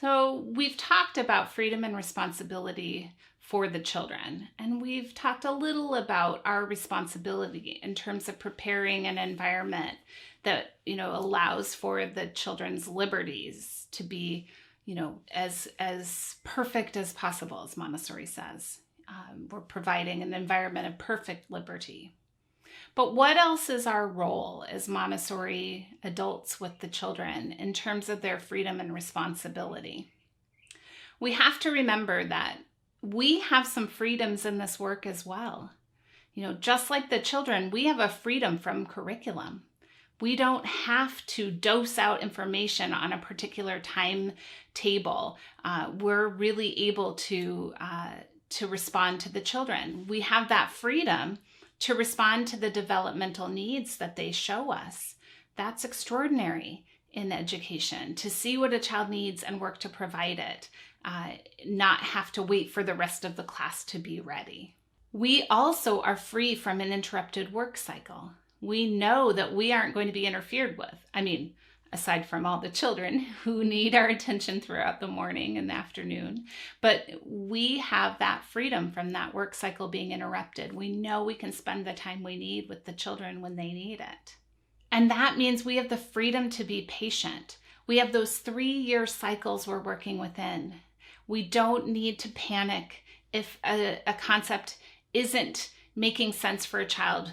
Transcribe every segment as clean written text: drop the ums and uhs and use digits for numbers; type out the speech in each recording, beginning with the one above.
So we've talked about freedom and responsibility for the children, and we've talked a little about our responsibility in terms of preparing an environment that, allows for the children's liberties to be, as perfect as possible, as Montessori says. We're providing an environment of perfect liberty. But what else is our role as Montessori adults with the children in terms of their freedom and responsibility? We have to remember that we have some freedoms in this work as well. Just like the children, we have a freedom from curriculum. We don't have to dose out information on a particular timetable. We're really able to respond to the children. We have that freedom to respond to the developmental needs that they show us. That's extraordinary in education, to see what a child needs and work to provide it, not have to wait for the rest of the class to be ready. We also are free from an interrupted work cycle. We know that we aren't going to be interfered with. Aside from all the children who need our attention throughout the morning and the afternoon. But we have that freedom from that work cycle being interrupted. We know we can spend the time we need with the children when they need it. And that means we have the freedom to be patient. We have those 3-year cycles we're working within. We don't need to panic if a concept isn't making sense for a child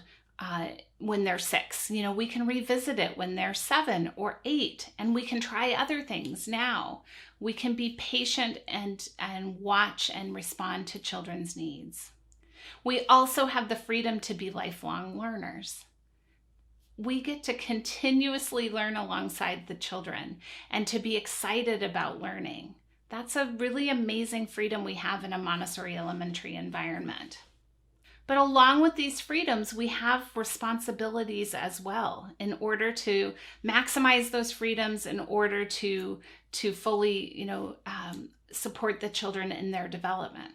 when they're 6. We can revisit it when they're 7 or 8, and we can try other things now. We can be patient and watch and respond to children's needs. We also have the freedom to be lifelong learners. We get to continuously learn alongside the children and to be excited about learning. That's a really amazing freedom we have in a Montessori elementary environment. But along with these freedoms, we have responsibilities as well in order to maximize those freedoms, in order to fully, support the children in their development.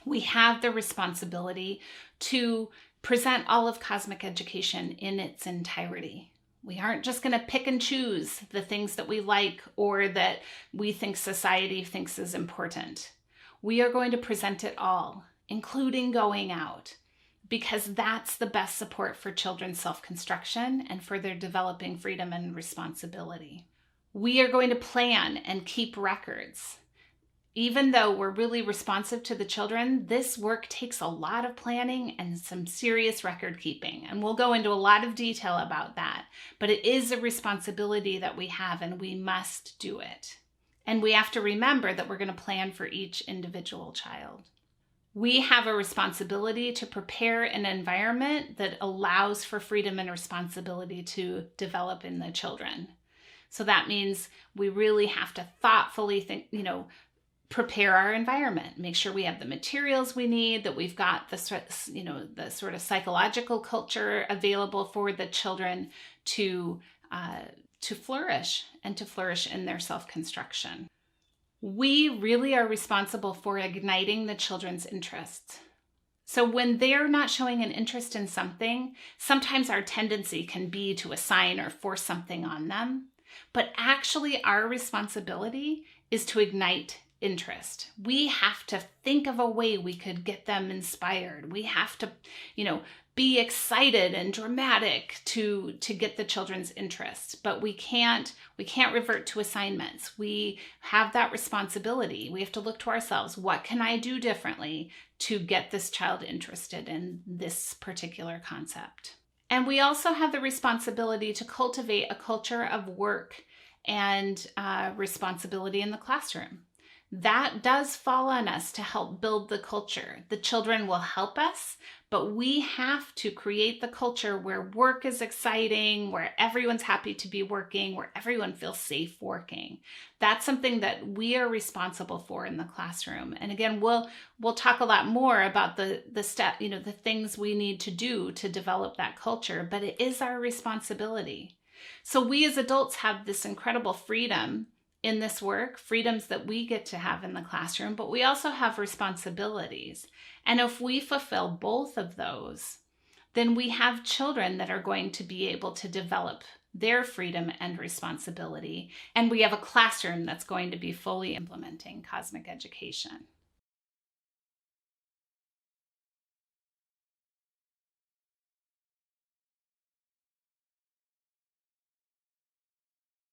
We have the responsibility to present all of cosmic education in its entirety. We aren't just going to pick and choose the things that we like or that we think society thinks is important. We are going to present it all, including going out, because that's the best support for children's self-construction and for their developing freedom and responsibility. We are going to plan and keep records. Even though we're really responsive to the children, this work takes a lot of planning and some serious record keeping. And we'll go into a lot of detail about that. But it is a responsibility that we have, and we must do it. And we have to remember that we're going to plan for each individual child. We have a responsibility to prepare an environment that allows for freedom and responsibility to develop in the children. So that means we really have to thoughtfully think, prepare our environment, make sure we have the materials we need, that we've got the sort of psychological culture available for the children to flourish and to flourish in their self-construction. We really are responsible for igniting the children's interests. So when they're not showing an interest in something, sometimes our tendency can be to assign or force something on them. But actually, our responsibility is to ignite interest. We have to think of a way we could get them inspired. We have to, be excited and dramatic to get the children's interest. But we can't revert to assignments. We have that responsibility. We have to look to ourselves. What can I do differently to get this child interested in this particular concept? And we also have the responsibility to cultivate a culture of work and responsibility in the classroom. That does fall on us to help build the culture. The children will help us, but we have to create the culture where work is exciting, where everyone's happy to be working, where everyone feels safe working. That's something that we are responsible for in the classroom. And again, we'll talk a lot more about the things we need to do to develop that culture, but it is our responsibility. So we as adults have this incredible freedom in this work, freedoms that we get to have in the classroom, but we also have responsibilities. And if we fulfill both of those, then we have children that are going to be able to develop their freedom and responsibility. And we have a classroom that's going to be fully implementing cosmic education.